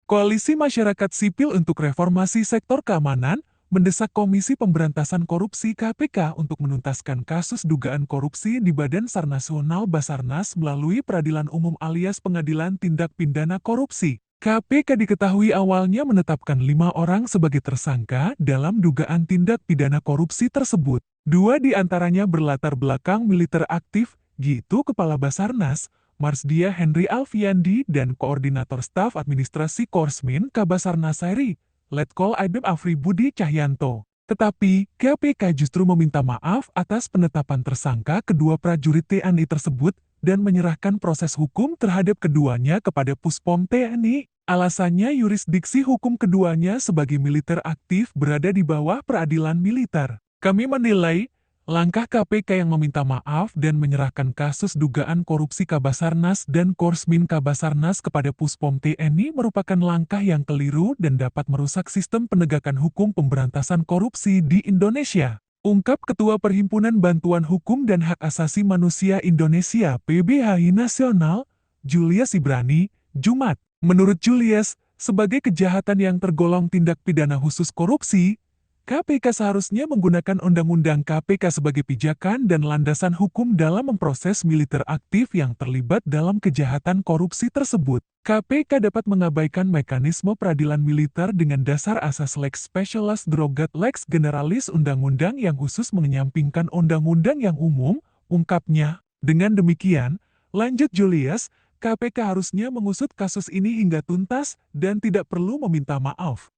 Koalisi Masyarakat Sipil untuk Reformasi Sektor Keamanan mendesak Komisi Pemberantasan Korupsi (KPK) untuk menuntaskan kasus dugaan korupsi di Badan SAR Nasional Basarnas melalui Peradilan Umum alias Pengadilan Tindak Pidana Korupsi. KPK diketahui awalnya menetapkan 5 orang sebagai tersangka dalam dugaan tindak pidana korupsi tersebut. 2 di antaranya berlatar belakang militer aktif, yaitu Kepala Basarnas, Marsdia Henry Alfiandi, dan Koordinator Staf Administrasi Korsmin Kabasarnas RI, Letkol Aibem Afri Budi Cahyanto. Tetapi, KPK justru meminta maaf atas penetapan tersangka kedua prajurit TNI tersebut dan menyerahkan proses hukum terhadap keduanya kepada Puspom TNI. Alasannya yurisdiksi hukum keduanya sebagai militer aktif berada di bawah peradilan militer. Kami menilai, langkah KPK yang meminta maaf dan menyerahkan kasus dugaan korupsi Kabasarnas dan Korsmin Kabasarnas kepada Puspom TNI merupakan langkah yang keliru dan dapat merusak sistem penegakan hukum pemberantasan korupsi di Indonesia. Ungkap Ketua Perhimpunan Bantuan Hukum dan Hak Asasi Manusia Indonesia (PBHI) Nasional, Julius Ibrani, Jumat. Menurut Julius, sebagai kejahatan yang tergolong tindak pidana khusus korupsi, KPK seharusnya menggunakan Undang-Undang KPK sebagai pijakan dan landasan hukum dalam memproses militer aktif yang terlibat dalam kejahatan korupsi tersebut. KPK dapat mengabaikan mekanisme peradilan militer dengan dasar asas lex specialis drogat lex generalis, undang-undang yang khusus menyampingkan undang-undang yang umum, ungkapnya. Dengan demikian, lanjut Julius, KPK harusnya mengusut kasus ini hingga tuntas dan tidak perlu meminta maaf.